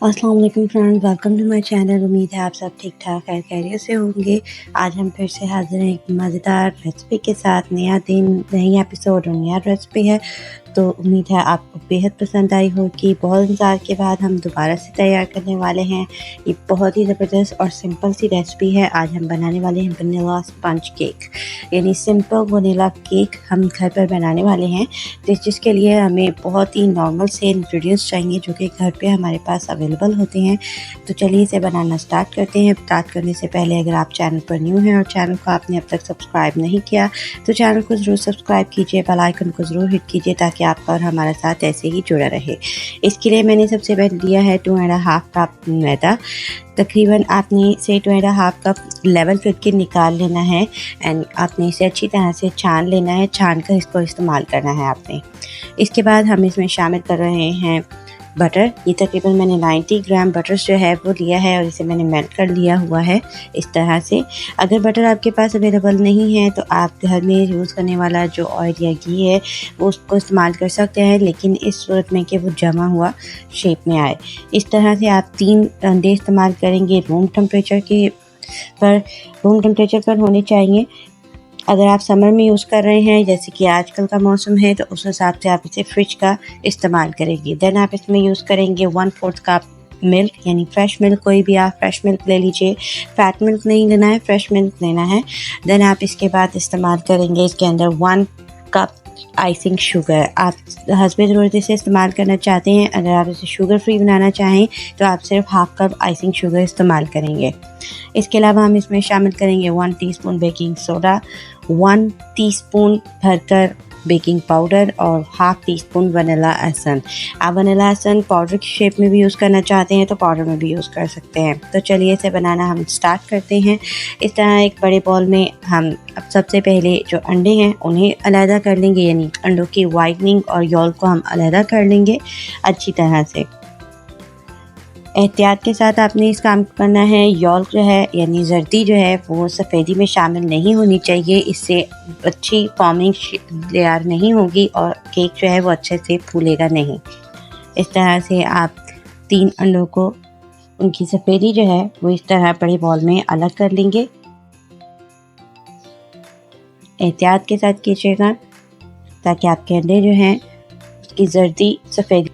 अस्सलाम वालेकुम friends, welcome to my channel. उम्मीद है आप सब ठीक ठाक खैर खैरियत से होंगे। आज हम फिर से हाजिर हैं एक मज़ेदार रेसिपी के साथ। नया दिन, नई एपिसोड और नया रेसिपी है, तो उम्मीद है आपको बेहद पसंद आई होगी। बहुत इंतज़ार के बाद हम दोबारा से तैयार करने वाले हैं। ये बहुत ही ज़बरदस्त और सिंपल सी रेसिपी है। आज हम बनाने वाले हैं वनीला स्पंज केक, यानी सिंपल वनीला केक हम घर पर बनाने वाले हैं। जिसके लिए हमें बहुत ही नॉर्मल से इंग्रेडिएंट्स चाहिए जो कि घर पे हमारे पास अवेलेबल होते हैं। तो चलिए इसे बनाना स्टार्ट करते हैं। स्टार्ट करने से पहले अगर आप चैनल पर न्यू हैं और चैनल को आपने अब तक सब्सक्राइब नहीं किया तो चैनल को ज़रूर सब्सक्राइब कीजिए, बेल आइकन को ज़रूर हिट कीजिए ताकि आपका और हमारे साथ ऐसे ही जुड़ा रहे। इसके लिए मैंने सबसे पहले लिया है 2.5 कप मैदा। तकरीबन आपने इसे 2.5 कप लेवल करके निकाल लेना है एंड आपने इसे अच्छी तरह से छान लेना है। छान कर इसको इस्तेमाल करना है आपने। इसके बाद हम इसमें शामिल कर रहे हैं बटर। ये तकरीबन मैंने 90 ग्राम बटर जो है वो लिया है और इसे मैंने मेल्ट कर लिया हुआ है इस तरह से। अगर बटर आपके पास अवेलेबल नहीं है तो आप घर में यूज़ करने वाला जो ऑयल या घी है वो उसको इस्तेमाल कर सकते हैं, लेकिन इस सूरत में कि वो जमा हुआ शेप में आए। इस तरह से आप 3 अंडे इस्तेमाल करेंगे। रूम टेम्परेचर पर होने चाहिए। अगर आप समर में यूज़ कर रहे हैं जैसे कि आजकल का मौसम है तो उस हिसाब से आप इसे फ्रिज का इस्तेमाल करेंगे। देन आप इसमें यूज़ करेंगे 1/4 कप मिल्क, यानी फ्रेश मिल्क। कोई भी आप फ्रेश मिल्क ले लीजिए, फैट मिल्क नहीं लेना है, फ्रेश मिल्क लेना है। देन आप इसके बाद इस्तेमाल करेंगे इसके अंदर 1 कप आइसिंग शुगर। आप हस्बे ज़रूरत इसे इस्तेमाल करना चाहते हैं। अगर आप इसे शुगर फ्री बनाना चाहें तो आप सिर्फ 1/2 कप आइसिंग शुगर इस्तेमाल करेंगे। इसके अलावा हम इसमें शामिल करेंगे 1 टीस्पून बेकिंग सोडा, 1 टीस्पून भरकर बेकिंग पाउडर और 1/2 टीस्पून वनीला एसेंस। आप वनीला एसेंस पाउडर की शेप में भी यूज़ करना चाहते हैं तो पाउडर में भी यूज़ कर सकते हैं। तो चलिए इसे बनाना हम स्टार्ट करते हैं। इस तरह एक बड़े बॉल में हम अब सबसे पहले जो अंडे हैं उन्हें अलहदा कर लेंगे, यानी अंडों की वाइटनिंग और यॉल्क को हम अलहदा कर लेंगे अच्छी तरह से। एहतियात के साथ आपने इस काम को करना है। यॉल्क जो है यानी जर्दी जो है वो सफ़ेदी में शामिल नहीं होनी चाहिए। इससे अच्छी फॉर्मिंग तैयार नहीं होगी और केक जो है वो अच्छे से फूलेगा नहीं। इस तरह से आप 3 अंडों को, उनकी सफ़ेदी जो है वो इस तरह बड़े बॉल में अलग कर लेंगे। एहतियात के साथ कीजिएगा ताकि आपके अंडे जो हैं उसकी जर्दी सफ़ेदी।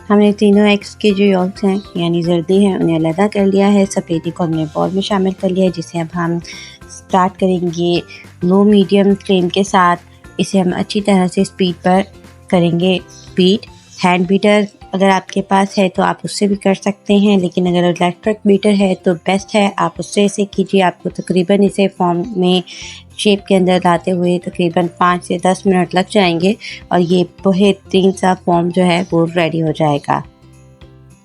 हमने तीनों एग्स के जो यॉल्क्स हैं यानी जर्दी हैं उन्हें अलहदा कर लिया है। सफ़ेदी को हमने बॉल में शामिल कर लिया है, जिसे अब हम स्टार्ट करेंगे लो मीडियम फ्लेम के साथ। इसे हम अच्छी तरह से स्पीड पर करेंगे बीट। हैंड बीटर अगर आपके पास है तो आप उससे भी कर सकते हैं, लेकिन अगर इलेक्ट्रिक बीटर है तो बेस्ट है आप उससे इसे कीजिए। आपको तकरीबन इसे फॉर्म में शेप के अंदर लाते हुए तकरीबन 5 से 10 मिनट लग जाएंगे और ये बेहतरीन सा फॉर्म जो है वो रेडी हो जाएगा।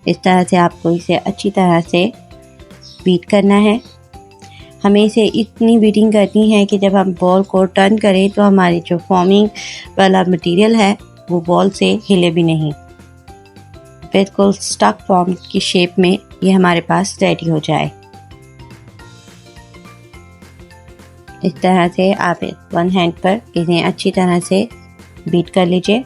इस तरह से आपको इसे अच्छी तरह से बीट करना है। हमें इसे इतनी बीटिंग करनी है कि जब हम बॉल को टर्न करें तो हमारी जो फॉर्मिंग वाला मटेरियल है वो बॉल से हिले भी नहीं। बिल्कुल स्टक फॉर्म की शेप में ये हमारे पास रेडी हो जाए। इस तरह से आप 1 हैंड पर इन्हें अच्छी तरह से बीट कर लीजिए।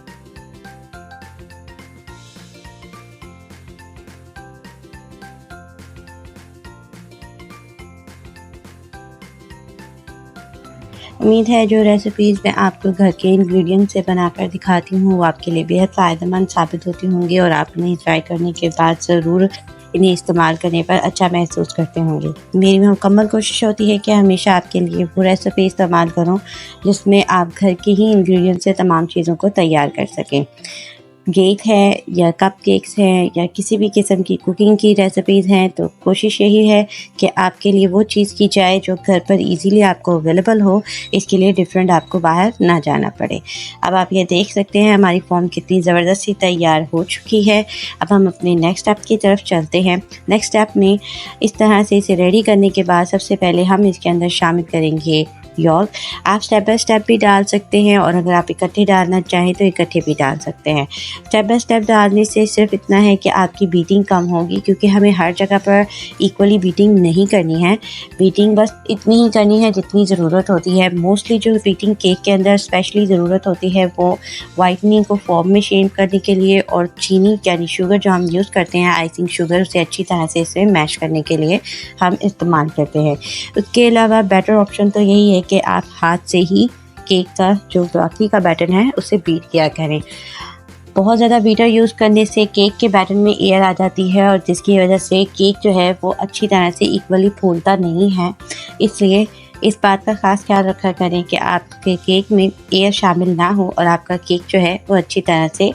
उम्मीद है जो रेसिपीज़ मैं आपको घर के इंग्रेडिएंट से बनाकर दिखाती हूँ वो आपके लिए बेहद फ़ायदेमंद साबित होती होंगी और आप इन्हें ट्राई करने के बाद ज़रूर इन्हें इस्तेमाल करने पर अच्छा महसूस करते होंगे। मेरी मुकम्मल कोशिश होती है कि हमेशा आपके लिए वो रेसिपी इस्तेमाल करूँ जिसमें आप घर के ही इंग्रेडिएंट से तमाम चीज़ों को तैयार कर सकें। केक है या कप केक्स हैं या किसी भी किस्म की कुकिंग की रेसिपीज़ हैं, तो कोशिश यही है कि आपके लिए वो चीज़ की जाए जो घर पर इजीली आपको अवेलेबल हो। इसके लिए डिफरेंट आपको बाहर ना जाना पड़े। अब आप ये देख सकते हैं हमारी फ़ॉर्म कितनी ज़बरदस्ती तैयार हो चुकी है। अब हम अपने नेक्स्ट स्टेप की तरफ चलते हैं। नेक्स्ट स्टेप में इस तरह से इसे रेडी करने के बाद सबसे पहले हम इसके अंदर शामिल करेंगे यॉल्क। आप स्टेप बाय स्टेप भी डाल सकते हैं और अगर आप इकट्ठे डालना चाहें तो इकट्ठे भी डाल सकते हैं। स्टेप बाय स्टेप डालने से सिर्फ इतना है कि आपकी बीटिंग कम होगी, क्योंकि हमें हर जगह पर इक्वली बीटिंग नहीं करनी है। बीटिंग बस इतनी ही करनी है जितनी ज़रूरत होती है। मोस्टली जो बीटिंग केक के अंदर स्पेशली ज़रूरत होती है वो वाइटनिंग को फॉर्म में शेप करने के लिए और चीनी यानी शुगर जो हम यूज़ करते हैं, आइसिंग शुगर, उसे अच्छी तरह से इसे मैश करने के लिए हम इस्तेमाल करते हैं। उसके अलावा बेटर ऑप्शन तो यही है कि आप हाथ से ही केक का जो बाकी का बैटर है उसे बीट किया करें। बहुत ज़्यादा बीटर यूज़ करने से केक के बैटर में एयर आ जाती है और जिसकी वजह से केक जो है वो अच्छी तरह से इक्वली फूलता नहीं है। इसलिए इस बात का ख़ास ख्याल रखा करें कि आपके केक में एयर शामिल ना हो और आपका केक जो है वो अच्छी तरह से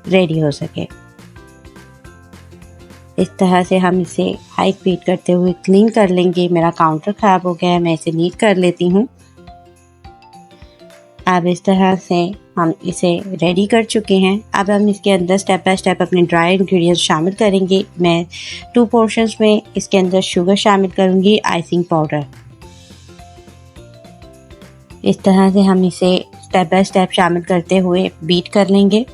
रेडी हो सके। इस तरह से हम इसे हाई बीट करते हुए क्लीन कर लेंगे। मेरा काउंटर ख़राब हो गया है, मैं इसे नीट कर लेती हूँ। अब इस तरह से हम इसे रेडी कर चुके हैं। अब हम इसके अंदर स्टेप बाय स्टेप अपने ड्राई इंग्रेडिएंट्स शामिल करेंगे। मैं 2 पोर्शंस में इसके अंदर शुगर शामिल करूँगी, आइसिंग पाउडर। इस तरह से हम इसे स्टेप बाय स्टेप शामिल करते हुए बीट कर लेंगे।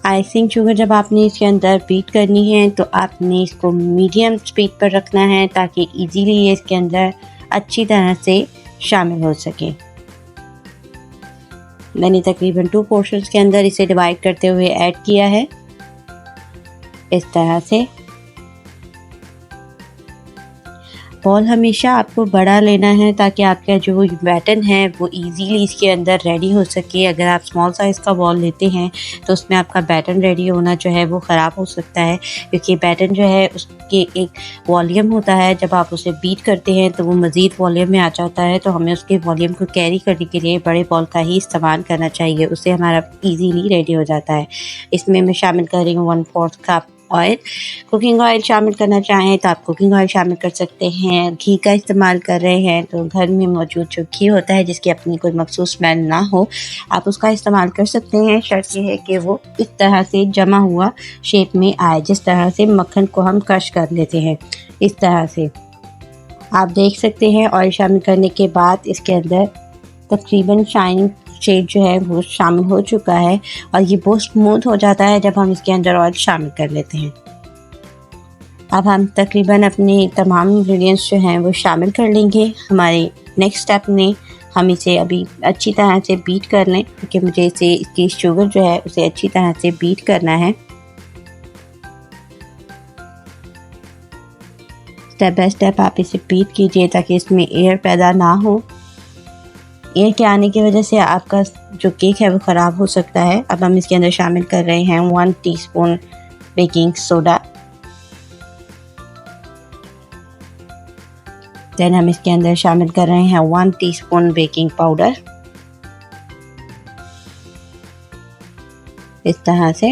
आइसिंग शुगर जब आपने इसके अंदर बीट करनी है तो आपने इसको मीडियम स्पीड पर रखना है ताकि इजीली ये इसके अंदर अच्छी तरह से शामिल हो सके। मैंने तकरीबन 2 पोर्शंस के अंदर इसे डिवाइड करते हुए ऐड किया है इस तरह से। बॉल हमेशा आपको बड़ा लेना है ताकि आपका जो बैटर है वो इजीली इसके अंदर रेडी हो सके। अगर आप स्मॉल साइज़ का बॉल लेते हैं तो उसमें आपका बैटर रेडी होना जो है वो ख़राब हो सकता है, क्योंकि बैटर जो है उसके एक वॉल्यूम होता है। जब आप उसे बीट करते हैं तो वो मज़ीद वॉल्यूम में आ जाता है, तो हमें उसके वॉल्यूम को कैरी करने के लिए बड़े बॉल का ही इस्तेमाल करना चाहिए। उससे हमारा ईजीली रेडी हो जाता है। इसमें मैं शामिल कर रही हूँ 1/4 कप ऑयल। कुकिंग ऑयल शामिल करना चाहें तो आप कुकिंग ऑयल शामिल कर सकते हैं। घी का इस्तेमाल कर रहे हैं तो घर में मौजूद जो घी होता है जिसकी अपनी कोई मखसूस स्मेल ना हो, आप उसका इस्तेमाल कर सकते हैं। शर्त ये है कि वो इस तरह से जमा हुआ शेप में आए, जिस तरह से मक्खन को हम क्रश कर लेते हैं, इस तरह से आप देख सकते हैं। ऑयल शामिल करने के बाद इसके अंदर तकरीबन शाइनिंग शेड जो है वो शामिल हो चुका है और ये बहुत स्मूथ हो जाता है जब हम इसके अंदर ऑयल शामिल कर लेते हैं। अब हम तकरीबन अपने तमाम इंग्रेडिएंट्स जो हैं वो शामिल कर लेंगे। हमारे नेक्स्ट स्टेप में हम इसे अभी अच्छी तरह से बीट कर लें, क्योंकि मुझे इसे इसकी शुगर जो है उसे अच्छी तरह से बीट करना है। स्टेप बाय स्टेप आप इसे बीट कीजिए ताकि इसमें एयर पैदा ना हो। एयर के आने की वजह से आपका जो केक है वो ख़राब हो सकता है। अब हम इसके अंदर शामिल कर रहे हैं 1 टीस्पून बेकिंग सोडा। देन हम इसके अंदर शामिल कर रहे हैं 1 टीस्पून बेकिंग पाउडर, इस तरह से।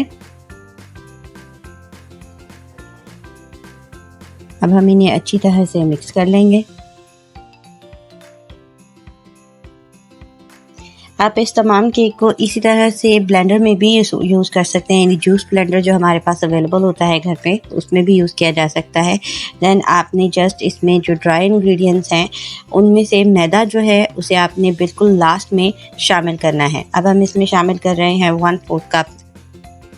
अब हम इन्हें अच्छी तरह से मिक्स कर लेंगे। आप इस तमाम केक को इसी तरह से ब्लेंडर में भी यूज़ कर सकते हैं, यानी जूस ब्लेंडर जो हमारे पास अवेलेबल होता है घर पे, उसमें भी यूज़ किया जा सकता है। देन आपने जस्ट इसमें जो ड्राई इंग्रेडिएंट्स हैं उनमें से मैदा जो है उसे आपने बिल्कुल लास्ट में शामिल करना है। अब हम इसमें शामिल कर रहे हैं 1/4 कप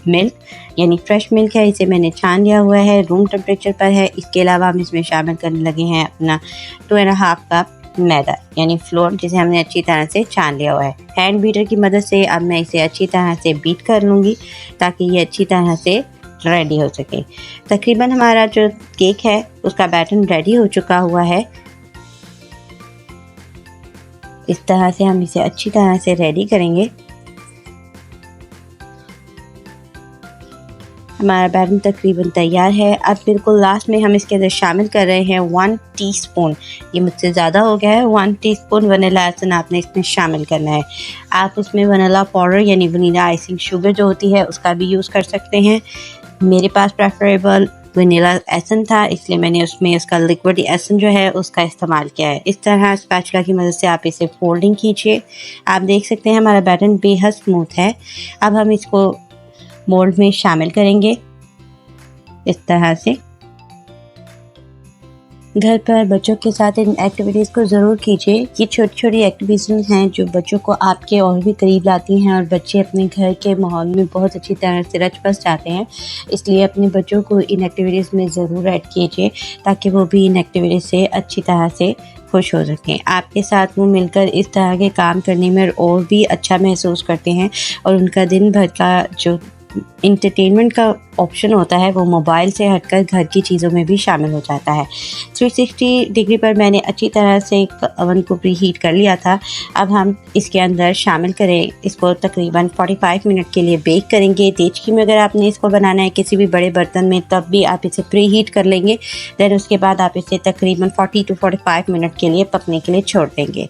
मिल्क, यानी फ्रेश मिल्क है, इसे मैंने छान लिया हुआ है, रूम टेम्परेचर पर है। इसके अलावा हम इसमें शामिल करने लगे हैं अपना 2.5 कप मैदा, यानी फ्लोर, जिसे हमने अच्छी तरह से छान लिया हुआ है। हैंड बीटर की मदद से अब मैं इसे अच्छी तरह से बीट कर लूँगी ताकि ये अच्छी तरह से रेडी हो सके। तकरीबन हमारा जो केक है उसका बैटर रेडी हो चुका हुआ है। इस तरह से हम इसे अच्छी तरह से रेडी करेंगे। हमारा बैटर तकरीबन तैयार है। अब बिल्कुल लास्ट में हम इसके अंदर शामिल कर रहे हैं 1 टीस्पून, ये मुझसे ज़्यादा हो गया है, 1 टीस्पून वनीला एसेंस आपने इसमें शामिल करना है। आप इसमें वनीला पाउडर यानी वनीला आइसिंग शुगर जो होती है उसका भी यूज़ कर सकते हैं। मेरे पास प्रेफरेबल वनीला एसेंस था, इसलिए मैंने उसमें उसका लिक्विड एसेंस जो है उसका इस्तेमाल किया है। इस तरह स्पैचुला की मदद से आप इसे फोल्डिंग कीजिए। आप देख सकते हैं हमारा बैटर बेहद स्मूथ है। अब हम इसको मोल्ड में शामिल करेंगे इस तरह से। घर पर बच्चों के साथ इन एक्टिविटीज़ को ज़रूर कीजिए। ये छोटी छोटी एक्टिविटीज़ हैं जो बच्चों को आपके और भी करीब लाती हैं और बच्चे अपने घर के माहौल में बहुत अच्छी तरह से रच बस जाते हैं। इसलिए अपने बच्चों को इन एक्टिविटीज़ में ज़रूर ऐड कीजिए ताकि वो भी इन एक्टिविटीज़ से अच्छी तरह से खुश हो सकें। आपके साथ वो मिलकर इस तरह के काम करने में और भी अच्छा महसूस करते हैं और उनका दिन भर का जो इंटरटेनमेंट का ऑप्शन होता है वो मोबाइल से हटकर घर की चीज़ों में भी शामिल हो जाता है। 360 डिग्री पर मैंने अच्छी तरह से ओवन को प्री हीट कर लिया था। अब हम इसके अंदर शामिल करें, इसको तकरीबन 45 मिनट के लिए बेक करेंगे। देचकी में अगर आपने इसको बनाना है किसी भी बड़े बर्तन में तब भी आप इसे प्री हीट कर लेंगे। देन उसके बाद आप इसे तकरीबन 40 to 45 मिनट के लिए पकने के लिए छोड़ देंगे।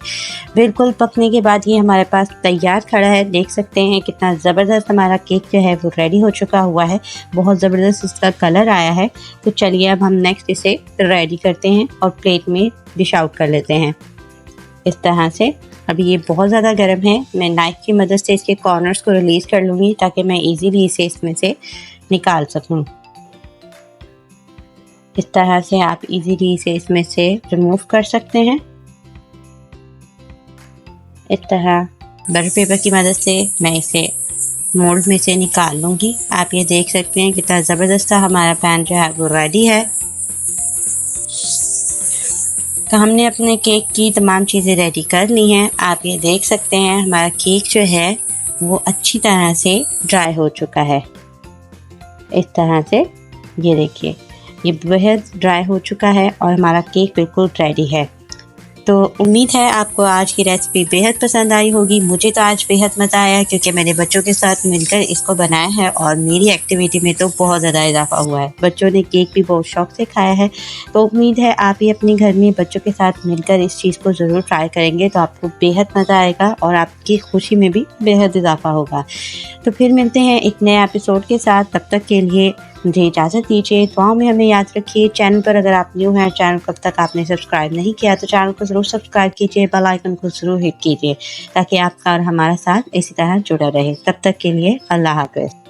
बिल्कुल पकने के बाद ये हमारे पास तैयार खड़ा है। देख सकते हैं कितना ज़बरदस्त हमारा केक जो है वो रेडी हो चुका हुआ है। बहुत ज़बरदस्त इसका कलर आया है। तो चलिए अब हम नेक्स्ट इसे रेडी करते हैं और प्लेट में डिश आउट कर लेते हैं इस तरह से। अभी ये बहुत ज़्यादा गर्म है, मैं नाइफ की मदद से इसके कॉर्नर्स को रिलीज़ कर लूँगी ताकि मैं इजीली इसे इसमें से निकाल सकूँ। इस तरह से आप इजीली इसे इसमें से रिमूव कर सकते हैं। इस तरह बटर पेपर की मदद से मैं इसे मोल्ड में से निकाल लूँगी। आप ये देख सकते हैं कितना ज़बरदस्त हमारा पैन जो है वो रेडी है। तो हमने अपने केक की तमाम चीज़ें रेडी कर ली हैं। आप ये देख सकते हैं हमारा केक जो है वो अच्छी तरह से ड्राई हो चुका है। इस तरह से ये देखिए ये बेहद ड्राई हो चुका है और हमारा केक बिल्कुल रेडी है। तो उम्मीद है आपको आज की रेसिपी बेहद पसंद आई होगी। मुझे तो आज बेहद मज़ा आया क्योंकि मैंने बच्चों के साथ मिलकर इसको बनाया है और मेरी एक्टिविटी में तो बहुत ज़्यादा इजाफा हुआ है। बच्चों ने केक भी बहुत शौक से खाया है। तो उम्मीद है आप भी अपने घर में बच्चों के साथ मिलकर इस चीज़ को ज़रूर ट्राई करेंगे तो आपको बेहद मज़ा आएगा और आपकी खुशी में भी बेहद इजाफा होगा। तो फिर मिलते हैं एक नए एपिसोड के साथ। तब तक के लिए मुझे इजाज़त दीजिए। दुआओं में हमें याद रखिए। चैनल पर अगर आप न्यू हैं, चैनल को अब तक आपने सब्सक्राइब नहीं किया तो चैनल को ज़रूर सब्सक्राइब कीजिए, बेल आइकन को ज़रूर हिट कीजिए ताकि आपका और हमारा साथ इसी तरह जुड़ा रहे। तब तक के लिए अल्लाह हाफ़िज़।